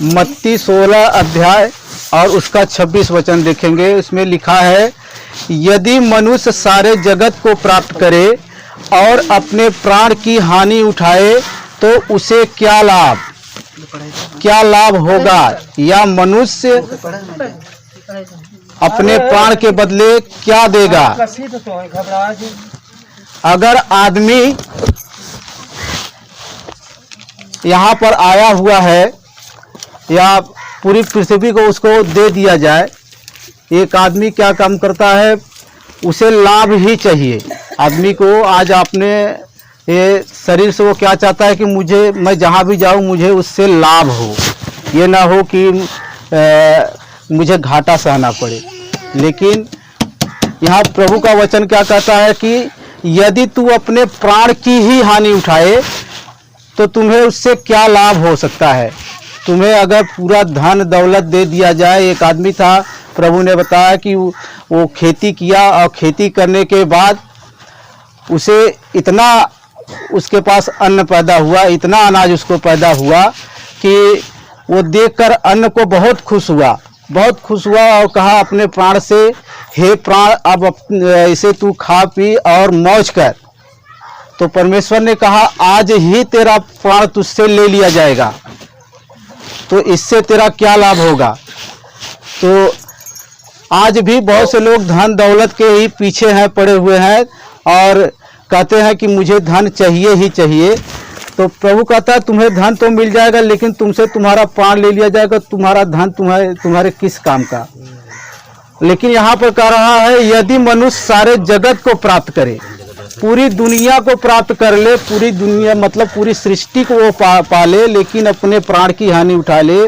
मत्ती 16 अध्याय और उसका 26 वचन देखेंगे। इसमें लिखा है, यदि मनुष्य सारे जगत को प्राप्त करे और अपने प्राण की हानि उठाए तो उसे क्या लाभ होगा? या मनुष्य अपने प्राण के बदले क्या देगा? अगर आदमी यहाँ पर आया हुआ है या पूरी पृथ्वी को उसको दे दिया जाए, एक आदमी क्या काम करता है, उसे लाभ ही चाहिए। आदमी को आज अपने ये शरीर से वो क्या चाहता है कि मैं जहाँ भी जाऊँ मुझे उससे लाभ हो, ये ना हो कि मुझे घाटा सहना पड़े। लेकिन यहाँ प्रभु का वचन क्या कहता है कि यदि तू अपने प्राण की ही हानि उठाए तो तुम्हें उससे क्या लाभ हो सकता है? तुम्हें अगर पूरा धन दौलत दे दिया जाए। एक आदमी था, प्रभु ने बताया कि वो खेती किया और खेती करने के बाद उसे इतना उसके पास अन्न पैदा हुआ, इतना अनाज उसको पैदा हुआ कि वो देखकर अन्न को बहुत खुश हुआ और कहा अपने प्राण से, हे प्राण, अब इसे तू खा पी और मौज कर। तो परमेश्वर ने कहा, आज ही तेरा प्राण तुझसे ले लिया जाएगा, तो इससे तेरा क्या लाभ होगा? तो आज भी बहुत से लोग धन दौलत के ही पीछे हैं, पड़े हुए हैं और कहते हैं कि मुझे धन चाहिए ही चाहिए। तो प्रभु कहता है, तुम्हें धन तो मिल जाएगा लेकिन तुमसे तुम्हारा प्राण ले लिया जाएगा। तुम्हारा धन तुम्हारे किस काम का? लेकिन यहाँ पर कह रहा है, यदि मनुष्य सारे जगत को प्राप्त करे, पूरी दुनिया को प्राप्त कर ले, पूरी दुनिया मतलब पूरी सृष्टि को वो पाले, लेकिन अपने प्राण की हानि उठा ले,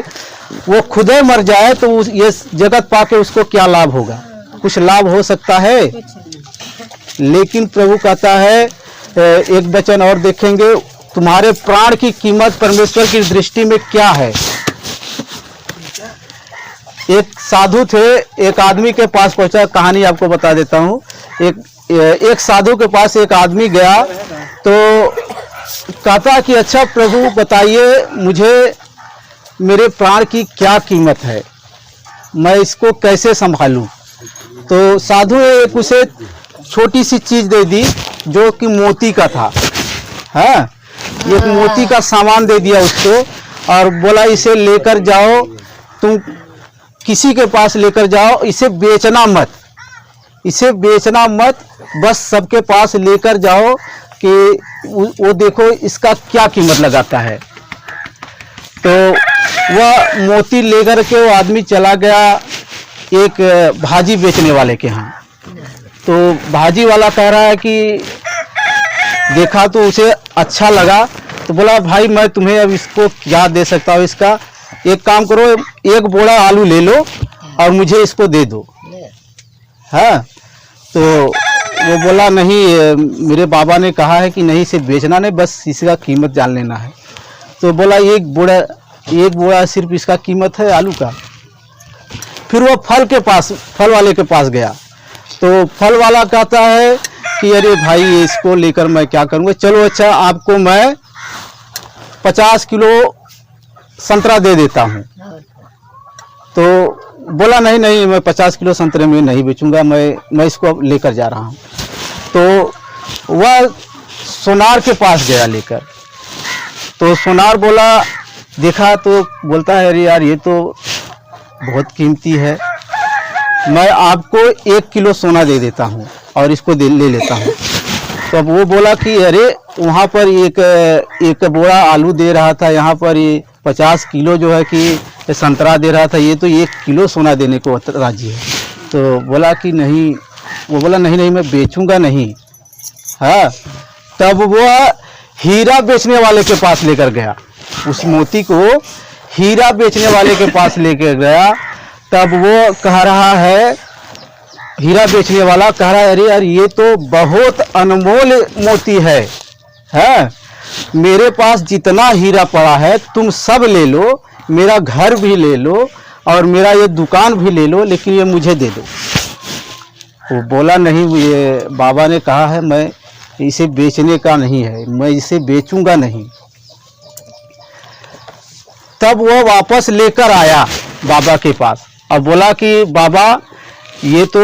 वो खुद ही मर जाए, तो ये जगत पाके उसको क्या लाभ होगा? कुछ लाभ हो सकता है? लेकिन प्रभु कहता है, एक वचन और देखेंगे, तुम्हारे प्राण की कीमत परमेश्वर की दृष्टि में क्या है? एक साधु थे, एक आदमी के पास पहुंचा, कहानी आपको बता देता हूँ। एक साधु के पास एक आदमी गया तो कहता कि अच्छा प्रभु बताइए, मुझे मेरे प्राण की क्या कीमत है, मैं इसको कैसे संभालूं? तो साधु ने एक उसे छोटी सी चीज दे दी जो कि मोती का था। हाँ, एक मोती का सामान दे दिया उसको और बोला, इसे लेकर जाओ, तुम किसी के पास लेकर जाओ, इसे बेचना मत, बस सबके पास लेकर जाओ कि वो देखो इसका क्या कीमत लगाता है। तो वह मोती लेकर के वो आदमी चला गया एक भाजी बेचने वाले के यहाँ। तो भाजी वाला कह रहा है कि देखा तो उसे अच्छा लगा, तो बोला, भाई मैं तुम्हें अब इसको क्या दे सकता हूँ, इसका एक काम करो, एक बोरा आलू ले लो और मुझे इसको दे दो। हाँ, तो वो बोला, नहीं, मेरे बाबा ने कहा है कि नहीं, इसे बेचना नहीं, बस इसका कीमत जान लेना है। तो बोला, एक बोरा सिर्फ इसका कीमत है आलू का। फिर वो फल वाले के पास गया तो फल वाला कहता है कि अरे भाई, इसको लेकर मैं क्या करूँगा, चलो अच्छा आपको मैं 50 किलो संतरा दे देता हूँ। तो बोला, नहीं, मैं 50 किलो संतरे में नहीं बेचूंगा, मैं इसको लेकर जा रहा हूँ। तो वह सोनार के पास गया लेकर। तो सोनार बोला, देखा तो बोलता है, अरे यार, ये तो बहुत कीमती है, मैं आपको 1 किलो सोना दे देता हूँ और इसको ले लेता हूँ। तो अब वो बोला कि अरे, वहाँ पर एक बोरा आलू दे रहा था, यहाँ पर ये 50 किलो जो है कि संतरा दे रहा था, ये तो 1 किलो सोना देने को राजी है। तो बोला कि नहीं, वो बोला, नहीं, मैं बेचूंगा नहीं। हाँ, तब वो हीरा बेचने वाले के पास लेकर गया, उस मोती को हीरा बेचने वाले के पास लेकर गया। तब वो कह रहा है, हीरा बेचने वाला कह रहा है, अरे यार, ये तो बहुत अनमोल मोती है, मेरे पास जितना हीरा पड़ा है तुम सब ले लो, मेरा घर भी ले लो और मेरा ये दुकान भी ले लो, लेकिन ये मुझे दे दो। वो बोला, नहीं, ये बाबा ने कहा है, मैं इसे बेचने का नहीं है, मैं इसे बेचूंगा नहीं। तब वो वापस लेकर आया बाबा के पास और बोला कि बाबा ये तो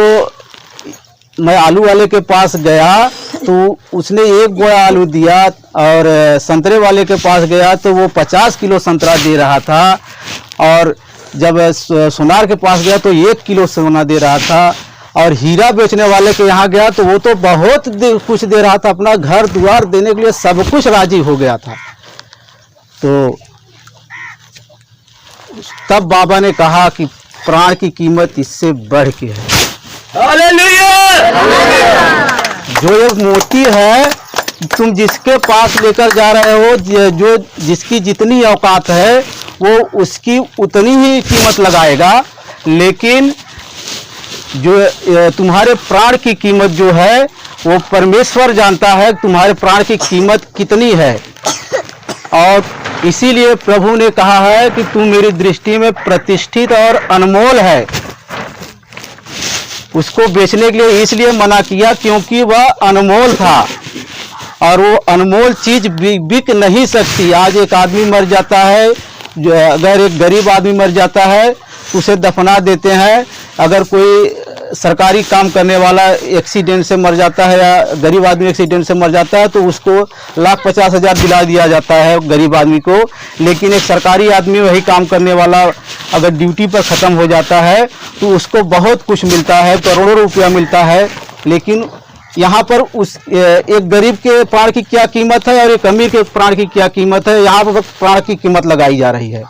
मैं आलू वाले के पास गया तो उसने 1 बोरा आलू दिया और संतरे वाले के पास गया तो वो 50 किलो संतरा दे रहा था और जब सोनार के पास गया तो 1 किलो सोना दे रहा था और हीरा बेचने वाले के यहाँ गया तो वो तो बहुत कुछ दे रहा था, अपना घर द्वार देने के लिए सब कुछ राजी हो गया था। तो तब बाबा ने कहा कि प्राण की कीमत इससे बढ़ के है। हालेलुया! जो एक मोती है तुम जिसके पास लेकर जा रहे हो, जो जिसकी जितनी औकात है वो उसकी उतनी ही कीमत लगाएगा, लेकिन जो तुम्हारे प्राण की कीमत जो है वो परमेश्वर जानता है तुम्हारे प्राण की कीमत कितनी है। और इसीलिए प्रभु ने कहा है कि तू मेरी दृष्टि में प्रतिष्ठित और अनमोल है। उसको बेचने के लिए इसलिए मना किया क्योंकि वह अनमोल था और वो अनमोल चीज बिक नहीं सकती। आज एक आदमी मर जाता है, जो अगर एक गरीब आदमी मर जाता है उसे दफना देते हैं। अगर कोई सरकारी काम करने वाला एक्सीडेंट से मर जाता है या गरीब आदमी एक्सीडेंट से मर जाता है तो उसको 1,50,000 दिला दिया जाता है गरीब आदमी को। लेकिन एक सरकारी आदमी वही काम करने वाला अगर ड्यूटी पर ख़त्म हो जाता है तो उसको बहुत कुछ मिलता है, करोड़ों रुपया मिलता है। लेकिन यहाँ पर उस एक गरीब के प्राण की क्या कीमत है और एक अमीर के प्राण की क्या कीमत है, यहाँ पर प्राण की कीमत लगाई जा रही है।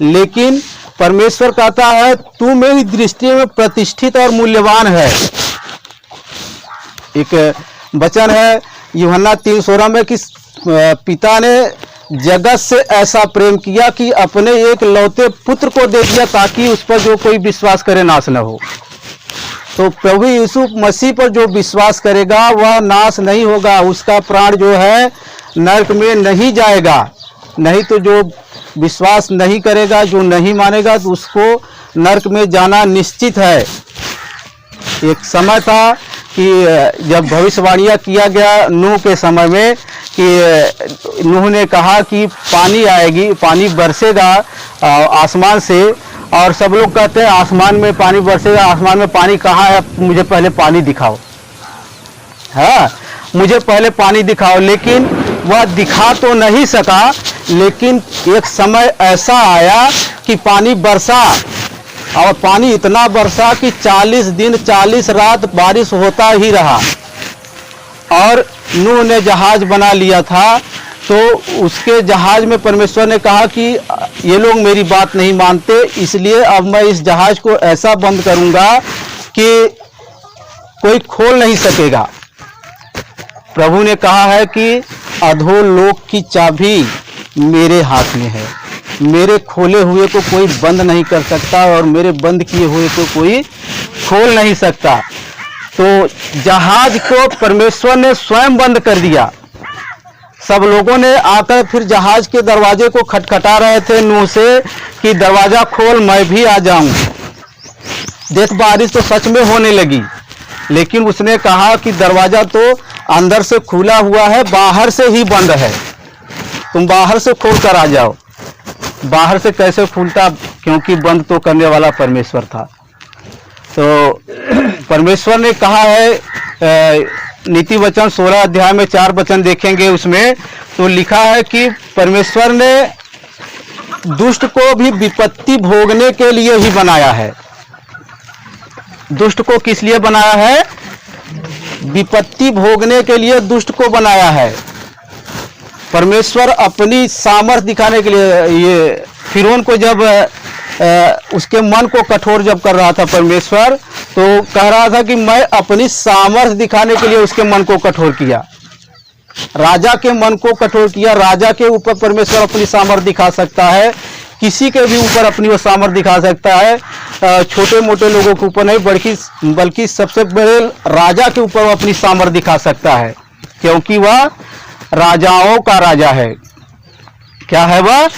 लेकिन परमेश्वर कहता है तू मेरी दृष्टि में प्रतिष्ठित और मूल्यवान है। एक वचन है यूहन्ना 3:16 में कि पिता ने जगत से ऐसा प्रेम किया कि अपने एक लौते पुत्र को दे दिया ताकि उस पर जो कोई विश्वास करे नाश न हो। तो प्रभु यीशु मसीह पर जो विश्वास करेगा वह नाश नहीं होगा, उसका प्राण जो है नरक में नहीं जाएगा। नहीं तो जो विश्वास नहीं करेगा, जो नहीं मानेगा, तो उसको नरक में जाना निश्चित है। एक समय था कि जब भविष्यवाणियाँ किया गया नूह के समय में कि नूह ने कहा कि पानी आएगी, पानी बरसेगा आसमान से, और सब लोग कहते हैं आसमान में पानी बरसेगा। आसमान में पानी कहाँ है, मुझे पहले पानी दिखाओ। हाँ, मुझे पहले पानी दिखाओ। लेकिन वह दिखा तो नहीं सका, लेकिन एक समय ऐसा आया कि पानी बरसा और पानी इतना बरसा कि 40 दिन 40 रात बारिश होता ही रहा। और नूह ने जहाज बना लिया था, तो उसके जहाज में परमेश्वर ने कहा कि ये लोग मेरी बात नहीं मानते, इसलिए अब मैं इस जहाज को ऐसा बंद करूंगा कि कोई खोल नहीं सकेगा। प्रभु ने कहा है कि अधोलोक की चाबी मेरे हाथ में है, मेरे खोले हुए को कोई बंद नहीं कर सकता और मेरे बंद किए हुए को कोई खोल नहीं सकता। तो जहाज को परमेश्वर ने स्वयं बंद कर दिया। सब लोगों ने आकर फिर जहाज के दरवाजे को खटखटा रहे थे नूह से कि दरवाजा खोल, मैं भी आ जाऊं। देख बारिश तो सच में होने लगी, लेकिन उसने कहा कि दरवाजा तो अंदर से खुला हुआ है, बाहर से ही बंद है, तुम बाहर से खोल कर आ जाओ। बाहर से कैसे खुलता, क्योंकि बंद तो करने वाला परमेश्वर था। तो परमेश्वर ने कहा है नीति वचन 16 अध्याय में 4 वचन देखेंगे, उसमें तो लिखा है कि परमेश्वर ने दुष्ट को भी विपत्ति भोगने के लिए ही बनाया है। दुष्ट को किस लिए बनाया है? विपत्ति भोगने के लिए दुष्ट को बनाया है। परमेश्वर अपनी सामर्थ दिखाने के लिए, ये फिरौन को जब उसके मन को कठोर जब कर रहा था परमेश्वर, तो कह रहा था कि मैं अपनी सामर्थ दिखाने के लिए उसके मन को कठोर किया। राजा के मन को कठोर किया। राजा के ऊपर परमेश्वर अपनी सामर्थ दिखा सकता है, किसी के भी ऊपर अपनी वो सामर्थ दिखा सकता है। छोटे मोटे लोगों के ऊपर नहीं, बल्कि सबसे बड़े राजा के ऊपर वो अपनी सामर्थ दिखा सकता है, क्योंकि वह राजाओं का राजा है। क्या है वह?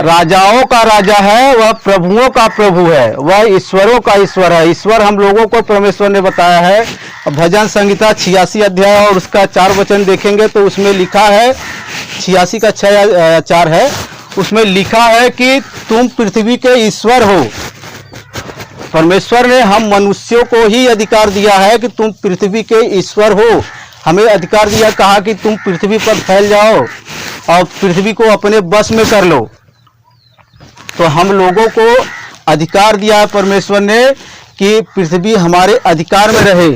राजाओं का राजा है, वह प्रभुओं का प्रभु है, वह ईश्वरों का ईश्वर है। ईश्वर हम लोगों को परमेश्वर ने बताया है। भजन संहिता 86 अध्याय और उसका 4 वचन देखेंगे तो उसमें लिखा है, 86 का 6 4 है, उसमें लिखा है कि तुम पृथ्वी के ईश्वर हो। परमेश्वर ने हम मनुष्यों को ही अधिकार दिया है कि तुम पृथ्वी के ईश्वर हो। हमें अधिकार दिया, कहा कि तुम पृथ्वी पर फैल जाओ और पृथ्वी को अपने बस में कर लो। तो हम लोगों को अधिकार दिया है परमेश्वर ने कि पृथ्वी हमारे अधिकार में रहे।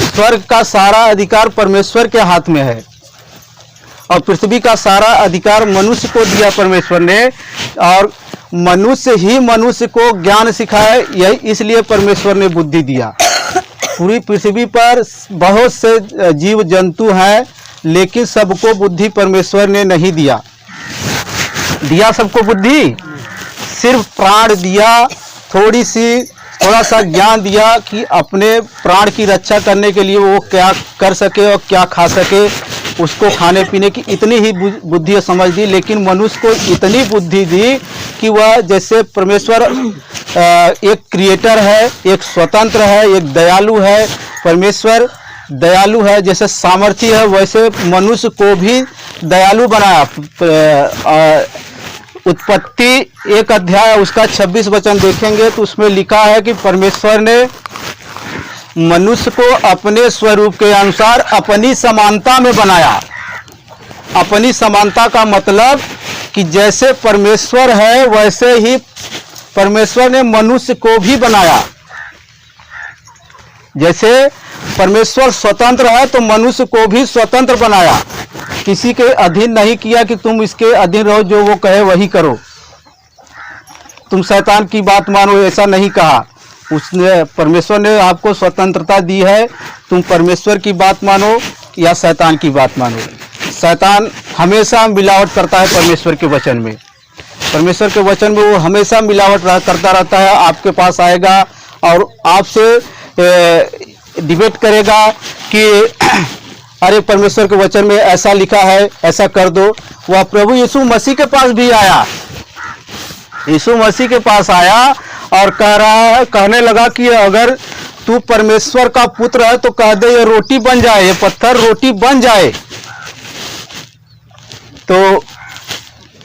स्वर्ग का सारा अधिकार परमेश्वर के हाथ में है और पृथ्वी का सारा अधिकार मनुष्य को दिया परमेश्वर ने, और मनुष्य ही मनुष्य को ज्ञान सिखाए, यही इसलिए परमेश्वर ने बुद्धि दिया। पूरी पृथ्वी पर बहुत से जीव जंतु हैं, लेकिन सबको बुद्धि परमेश्वर ने नहीं दिया। दिया सबको बुद्धि, सिर्फ प्राण दिया, थोड़ा सा ज्ञान दिया कि अपने प्राण की रक्षा करने के लिए वो क्या कर सके और क्या खा सके, उसको खाने पीने की इतनी ही बुद्धि और समझ दी। लेकिन मनुष्य को इतनी बुद्धि दी कि वह, जैसे परमेश्वर एक क्रिएटर है, एक स्वतंत्र है, एक दयालु है। परमेश्वर दयालु है, जैसे सामर्थ्य है वैसे मनुष्य को भी दयालु बनाया। उत्पत्ति 1 अध्याय उसका 26 वचन देखेंगे तो उसमें लिखा है कि परमेश्वर ने मनुष्य को अपने स्वरूप के अनुसार अपनी समानता में बनाया। अपनी समानता का मतलब कि जैसे परमेश्वर है वैसे ही परमेश्वर ने मनुष्य को भी बनाया। जैसे परमेश्वर स्वतंत्र है तो मनुष्य को भी स्वतंत्र बनाया, किसी के अधीन नहीं किया कि तुम इसके अधीन रहो, जो वो कहे वही करो, तुम शैतान की बात मानो, ऐसा नहीं कहा। उसने, परमेश्वर ने आपको स्वतंत्रता दी है, तुम परमेश्वर की बात मानो या शैतान की बात मानो। शैतान हमेशा मिलावट करता है परमेश्वर के वचन में। परमेश्वर के वचन में वो हमेशा मिलावट करता रहता है। आपके पास आएगा और आपसे डिबेट करेगा कि अरे परमेश्वर के वचन में ऐसा लिखा है, ऐसा कर दो। वह प्रभु यीशु मसीह के पास भी आया, यीशु मसीह के पास आया और कहने लगा कि अगर तू परमेश्वर का पुत्र है तो कह दे ये रोटी बन जाए, ये पत्थर रोटी बन जाए। तो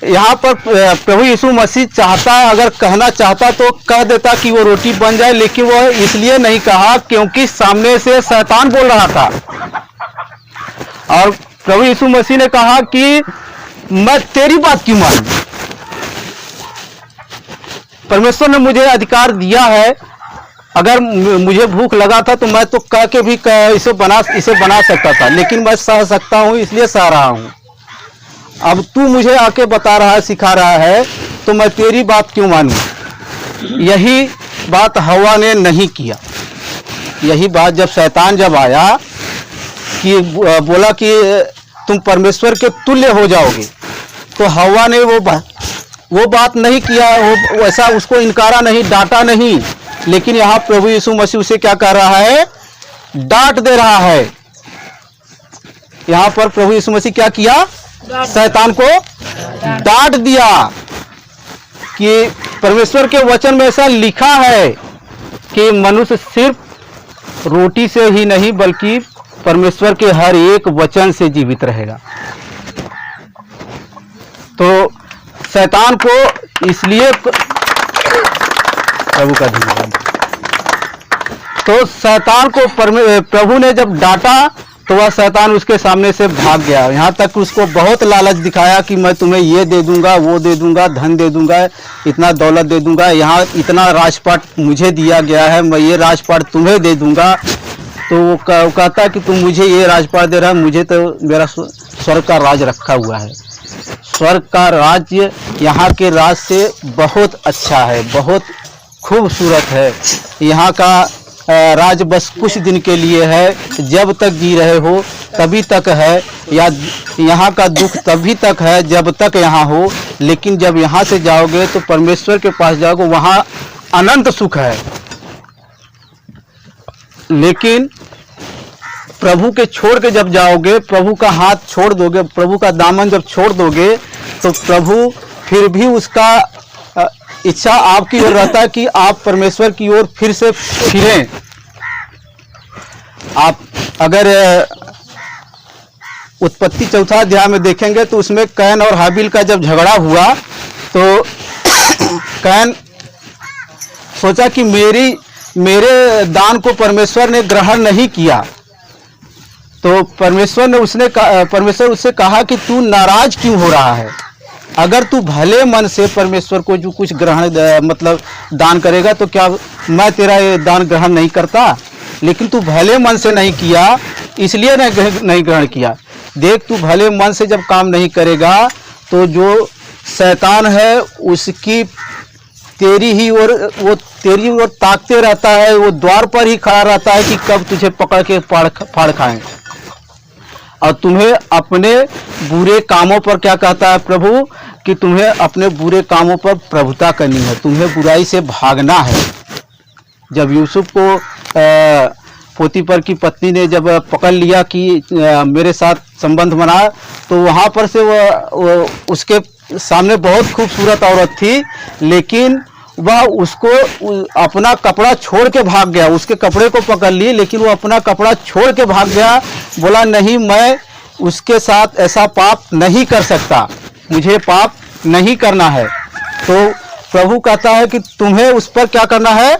यहाँ पर प्रभु यीशु मसीह चाहता, अगर कहना चाहता तो कह देता कि वो रोटी बन जाए, लेकिन वो इसलिए नहीं कहा क्योंकि सामने से शैतान बोल रहा था। और प्रभु यीशु मसीह ने कहा कि मैं तेरी बात क्यों मानूं? परमेश्वर ने मुझे अधिकार दिया है, अगर मुझे भूख लगा था तो मैं तो कह के भी इसे बना सकता था, लेकिन मैं सह सकता हूं इसलिए सह रहा हूं। अब तू मुझे आके बता रहा है, सिखा रहा है, तो मैं तेरी बात क्यों मानूं? यही बात हवा ने नहीं किया। यही बात जब शैतान जब आया कि बोला कि तुम परमेश्वर के तुल्य हो जाओगे, तो हवा ने वो बात नहीं किया, वो वैसा उसको इनकारा नहीं, डांटा नहीं। लेकिन यहाँ प्रभु यीशु मसीह उसे क्या कर रहा है? डांट दे रहा है। यहाँ पर प्रभु यीशु मसीह क्या किया? शैतान को डांट दिया कि परमेश्वर के वचन में ऐसा लिखा है कि मनुष्य सिर्फ रोटी से ही नहीं बल्कि परमेश्वर के हर एक वचन से जीवित रहेगा। तो शैतान को इसलिए प्रभु का धन्यवाद। तो शैतान को प्रभु ने जब डांटा तो वह शैतान उसके सामने से भाग गया। यहाँ तक उसको बहुत लालच दिखाया कि मैं तुम्हें ये दे दूंगा, वो दे दूंगा, धन दे दूंगा, इतना दौलत दे दूंगा, यहाँ इतना राजपाट मुझे दिया गया है, मैं ये राजपाट तुम्हें दे दूंगा। तो वो कहता कि तुम मुझे ये राजपाट दे रहा है, मुझे तो मेरा स्वर्ग का राज रखा हुआ है। स्वर्ग का राज्य यहाँ के राज से बहुत अच्छा है, बहुत खूबसूरत है। यहाँ का राज बस कुछ दिन के लिए है, जब तक जी रहे हो तभी तक है, या यहाँ का दुख तभी तक है जब तक यहाँ हो। लेकिन जब यहाँ से जाओगे तो परमेश्वर के पास जाओगे, वहाँ अनंत सुख है। लेकिन प्रभु के छोड़ के जब जाओगे, प्रभु का हाथ छोड़ दोगे, प्रभु का दामन जब छोड़ दोगे, तो प्रभु फिर भी उसका इच्छा आपकी ओर रहता है कि आप परमेश्वर की ओर फिर से फिरें। आप अगर उत्पत्ति 4 अध्याय में देखेंगे तो उसमें कैन और हाबिल का जब झगड़ा हुआ तो कैन सोचा कि मेरे दान को परमेश्वर ने ग्रहण नहीं किया, तो परमेश्वर उससे कहा कि तू नाराज क्यों हो रहा है? अगर तू भले मन से परमेश्वर को जो कुछ ग्रहण मतलब दान करेगा तो क्या मैं तेरा ये दान ग्रहण नहीं करता? लेकिन तू भले मन से नहीं किया, इसलिए नहीं ग्रहण किया। देख, तू भले मन से जब काम नहीं करेगा तो जो शैतान है उसकी तेरी ओर ताकते रहता है, वो द्वार पर ही खड़ा रहता है कि कब तुझे पकड़ के फाड़ खाएं। और तुम्हें अपने बुरे कामों पर क्या कहता है प्रभु कि तुम्हें अपने बुरे कामों पर प्रभुता करनी है, तुम्हें बुराई से भागना है। जब यूसुफ को पोतीपर की पत्नी ने जब पकड़ लिया कि मेरे साथ संबंध बना, तो वहाँ पर से वो उसके सामने बहुत खूबसूरत औरत थी, लेकिन वह उसको अपना कपड़ा छोड़ के भाग गया। उसके कपड़े को पकड़ ली लेकिन वो अपना कपड़ा छोड़ के भाग गया। बोला नहीं, मैं उसके साथ ऐसा पाप नहीं कर सकता, मुझे पाप नहीं करना है। तो प्रभु कहता है कि तुम्हें उस पर क्या करना है?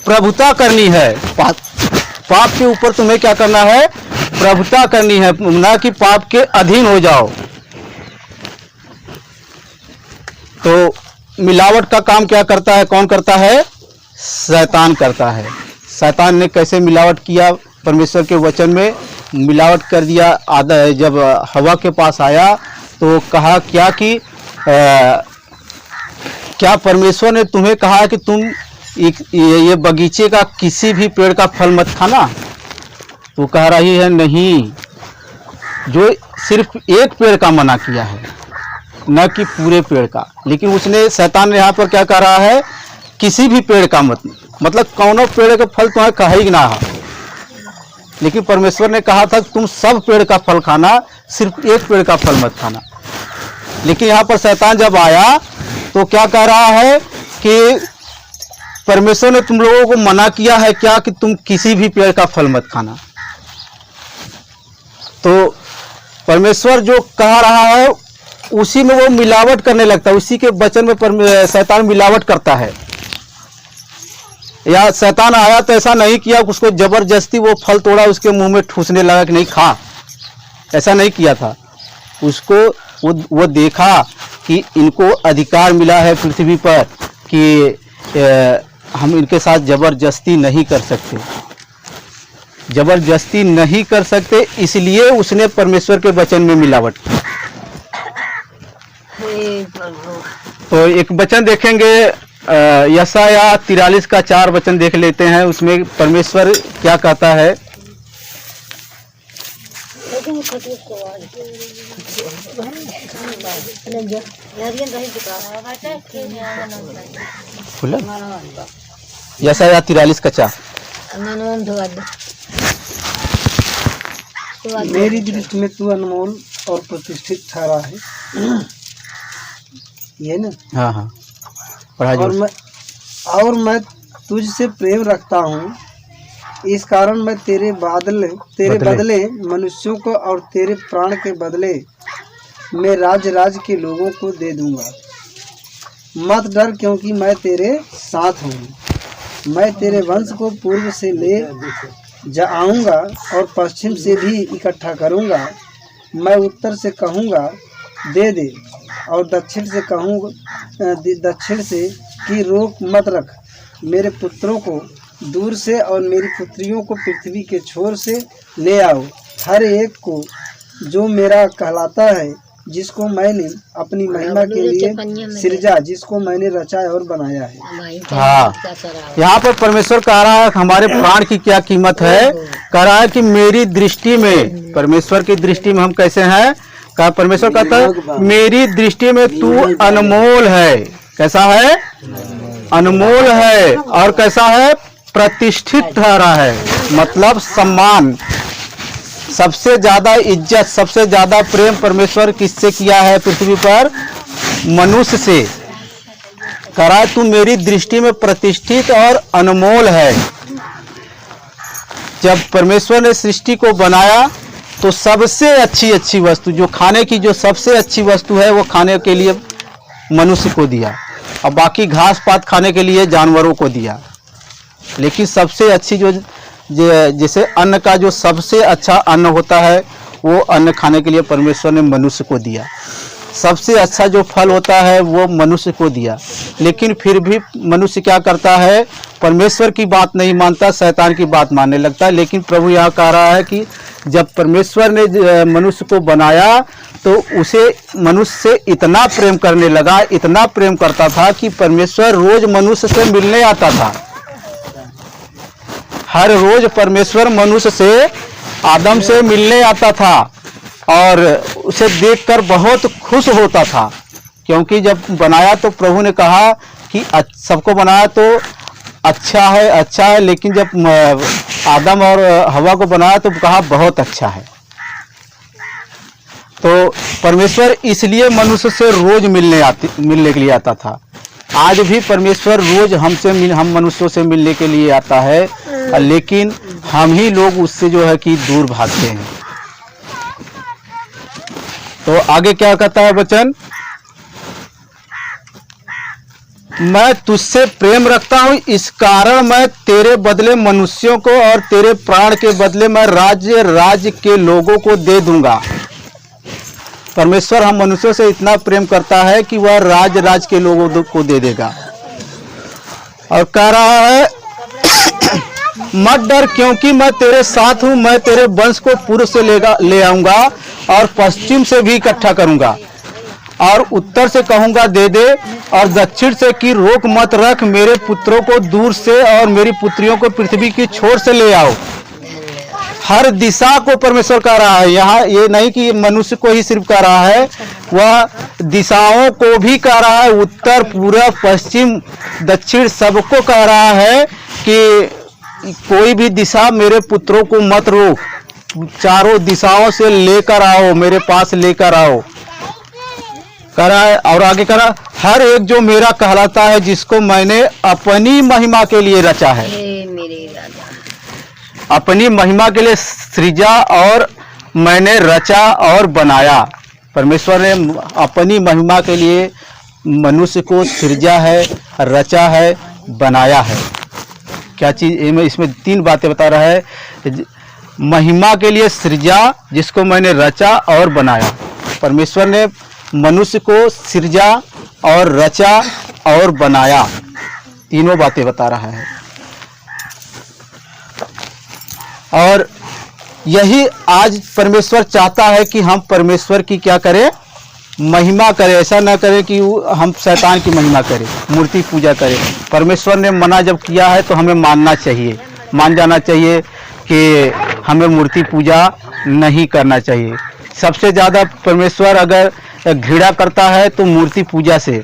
प्रभुता करनी है। पाप के ऊपर तुम्हें क्या करना है? प्रभुता करनी है, ना कि पाप के अधीन हो जाओ। तो मिलावट का काम क्या करता है? कौन करता है? शैतान करता है। शैतान ने कैसे मिलावट किया? परमेश्वर के वचन में मिलावट कर दिया। जब हवा के पास आया तो कहा क्या कि क्या परमेश्वर ने तुम्हें कहा कि तुम ये बगीचे का किसी भी पेड़ का फल मत खाना? तो कह रही है नहीं, जो सिर्फ एक पेड़ का मना किया है, न कि पूरे पेड़ का। लेकिन उसने, शैतान ने यहाँ पर क्या कह रहा है? किसी भी पेड़ का मत, मतलब कौनो पेड़ का फल तुम्हें कहा ही ना। लेकिन परमेश्वर ने कहा था तुम सब पेड़ का फल खाना, सिर्फ एक पेड़ का फल मत खाना। लेकिन यहाँ पर शैतान जब आया तो क्या कह रहा है कि परमेश्वर ने तुम लोगों को मना किया है क्या कि तुम किसी भी पेड़ का फल मत खाना। तो परमेश्वर जो कह रहा है उसी में वो मिलावट करने लगता है, उसी के वचन में शैतान मिलावट करता है। या शैतान आया तो ऐसा नहीं किया, उसको जबरदस्ती वो फल तोड़ा, उसके मुंह में ठूसने लगा कि नहीं खा, ऐसा नहीं किया था। उसको वो देखा कि इनको अधिकार मिला है पृथ्वी पर कि हम इनके साथ जबरदस्ती नहीं कर सकते, जबरदस्ती नहीं कर सकते, इसलिए उसने परमेश्वर के वचन में मिलावट की। तो एक वचन देखेंगे, यशायाह 43 का 4 वचन देख लेते हैं। उसमें परमेश्वर क्या कहता है? यशायाह 43 का 4। मेरी दृष्टि में तू अनमोल और प्रतिष्ठित ठहरा है, ये ना? हाँ हाँ, और मैं तुझसे प्रेम रखता हूँ, इस कारण मैं तेरे बदले मनुष्यों को और तेरे प्राण के बदले मैं राज्य के लोगों को दे दूंगा। मत डर, क्योंकि मैं तेरे साथ हूँ। मैं तेरे वंश को पूर्व से ले जाऊंगा और पश्चिम से भी इकट्ठा करूंगा। मैं उत्तर से कहूँगा दे दे, और दक्षिण से कि रोक मत रख। मेरे पुत्रों को दूर से और मेरी पुत्रियों को पृथ्वी के छोर से ले आओ, हर एक को जो मेरा कहलाता है, जिसको मैंने अपनी महिमा के लिए सृजा, जिसको मैंने रचा और बनाया है। हाँ, यहाँ पर परमेश्वर कह रहा है हमारे प्राण की क्या कीमत है। कह रहा है कि मेरी दृष्टि में, परमेश्वर की दृष्टि में हम कैसे हैं? कहा परमेश्वर कहता है मेरी दृष्टि में तू अनमोल है। कैसा है? अनमोल है। और कैसा है? प्रतिष्ठित ठहरा है, मतलब सम्मान। सबसे ज्यादा इज्जत, सबसे ज्यादा प्रेम परमेश्वर किससे किया है पृथ्वी पर? मनुष्य से। कह रहा है तू मेरी दृष्टि में प्रतिष्ठित और अनमोल है। जब परमेश्वर ने सृष्टि को बनाया तो सबसे अच्छी वस्तु जो खाने की जो सबसे अच्छी वस्तु है वो खाने के लिए मनुष्य को दिया, और बाकी घास पात खाने के लिए जानवरों को दिया। लेकिन सबसे अच्छी जैसे अन्न का जो सबसे अच्छा अन्न होता है वो अन्न खाने के लिए परमेश्वर ने मनुष्य को दिया। सबसे अच्छा जो फल होता है वो मनुष्य को दिया। लेकिन फिर भी मनुष्य क्या करता है, परमेश्वर की बात नहीं मानता, शैतान की बात मानने लगता है। लेकिन प्रभु यहाँ कह रहा है कि जब परमेश्वर ने मनुष्य को बनाया तो उसे मनुष्य से इतना प्रेम करने लगा, इतना प्रेम करता था कि परमेश्वर रोज मनुष्य से मिलने आता था। हर रोज परमेश्वर मनुष्य से, आदम से मिलने आता था और उसे देखकर बहुत खुश होता था। क्योंकि जब बनाया तो प्रभु ने कहा कि सबको बनाया तो अच्छा है, लेकिन जब आदम और हवा को बनाया तो कहा बहुत अच्छा है। तो परमेश्वर इसलिए मनुष्य से रोज मिलने के लिए आता था। आज भी परमेश्वर रोज हम मनुष्यों से मिलने के लिए आता है, लेकिन हम ही लोग उससे जो है कि दूर भागते हैं। तो आगे क्या कहता है वचन, मैं तुझसे प्रेम रखता हूं, इस कारण मैं तेरे बदले मनुष्यों को और तेरे प्राण के बदले मैं राज्य के लोगों को दे दूंगा। परमेश्वर हम मनुष्यों से इतना प्रेम करता है कि वह राज्य के लोगों को दे देगा। और कह रहा है मत डर, क्योंकि मैं तेरे साथ हूं, मैं तेरे वंश को पूर्व से ले आऊंगा और पश्चिम से भी इकट्ठा करूंगा, और उत्तर से कहूंगा दे दे, और दक्षिण से कि रोक मत रख। मेरे पुत्रों को दूर से और मेरी पुत्रियों को पृथ्वी की छोर से ले आओ। हर दिशा को परमेश्वर कह रहा है। यहाँ ये नहीं कि मनुष्य को ही सिर्फ कह रहा है, वह दिशाओं को भी कह रहा है, उत्तर पूर्व पश्चिम दक्षिण सबको कह रहा है कि कोई भी दिशा मेरे पुत्रों को मत रोक, चारों दिशाओं से लेकर आओ, मेरे पास लेकर आओ, कह रहा है। और आगे कह रहा, हर एक जो मेरा कहलाता है, जिसको मैंने अपनी महिमा के लिए रचा है, अपनी महिमा के लिए सृजा और मैंने रचा और बनाया। परमेश्वर ने अपनी महिमा के लिए मनुष्य को सृजा है, रचा है, बनाया है। क्या चीज, इसमें तीन बातें बता रहा है। महिमा के लिए सृजा, जिसको मैंने रचा और बनाया। परमेश्वर ने मनुष्य को सृजा और रचा और बनाया, तीनों बातें बता रहा है। और यही आज परमेश्वर चाहता है कि हम परमेश्वर की क्या करें, महिमा करें। ऐसा ना करें कि हम शैतान की महिमा करें, मूर्ति पूजा करें। परमेश्वर ने मना जब किया है तो हमें मानना चाहिए, मान जाना चाहिए कि हमें मूर्ति पूजा नहीं करना चाहिए। सबसे ज़्यादा परमेश्वर अगर घृणा करता है तो मूर्ति पूजा से।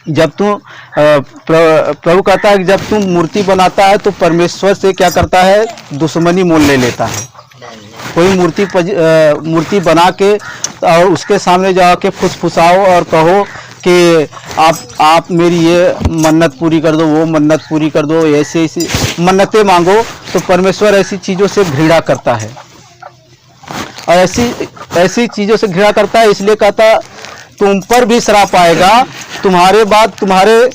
जब तू प्रभु कहता है कि जब तू मूर्ति बनाता है तो परमेश्वर से क्या करता है, दुश्मनी मोल ले लेता है। कोई मूर्ति बना के और उसके सामने जाके फुसफुसाओ और कहो कि आप मेरी ये मन्नत पूरी कर दो, वो मन्नत पूरी कर दो, ऐसे मन्नतें मांगो, तो परमेश्वर ऐसी चीज़ों से घृणा करता है। और ऐसी चीज़ों से घृणा करता है, इसलिए कहता तुम पर भी श्राप आएगा, तुम्हारे बाद तुम्हारे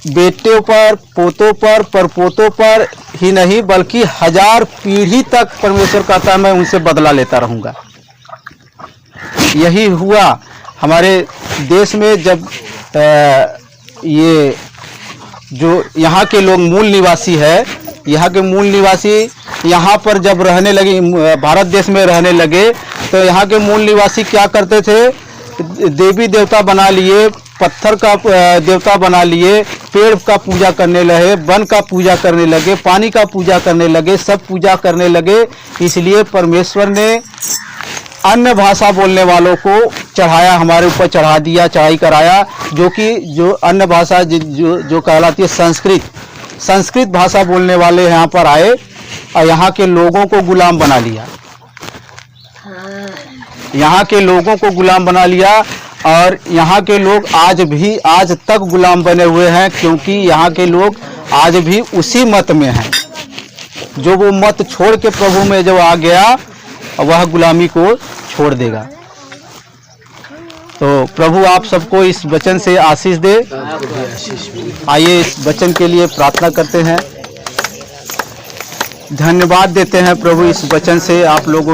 बेटों पर, पोतों पर, परपोतों पर ही नहीं बल्कि 1000 पीढ़ी तक परमेश्वर कहता है मैं उनसे बदला लेता रहूँगा। यही हुआ हमारे देश में जब ये जो यहाँ के लोग मूल निवासी है, यहाँ के मूल निवासी यहाँ पर जब रहने लगे, भारत देश में रहने लगे, तो यहाँ के मूल निवासी क्या करते थे, देवी देवता बना लिए, पत्थर का देवता बना लिए, पेड़ का पूजा करने लगे, वन का पूजा करने लगे, पानी का पूजा करने लगे, सब पूजा करने लगे। इसलिए परमेश्वर ने अन्य भाषा बोलने वालों को चढ़ाया, हमारे ऊपर चढ़ा दिया, चढ़ाई कराया, जो अन्य भाषा जो कहलाती है संस्कृत भाषा बोलने वाले यहाँ पर आए और यहाँ के लोगों को गुलाम बना लिया। यहाँ के लोगों को गुलाम बना लिया और यहाँ के लोग आज तक गुलाम बने हुए हैं, क्योंकि यहाँ के लोग आज भी उसी मत में हैं। जो वो मत छोड़ के प्रभु में जब आ गया और वह गुलामी को छोड़ देगा। तो प्रभु आप सबको इस वचन से आशीष दे। आइए इस वचन के लिए प्रार्थना करते हैं। धन्यवाद देते हैं प्रभु इस वचन से आप लोगों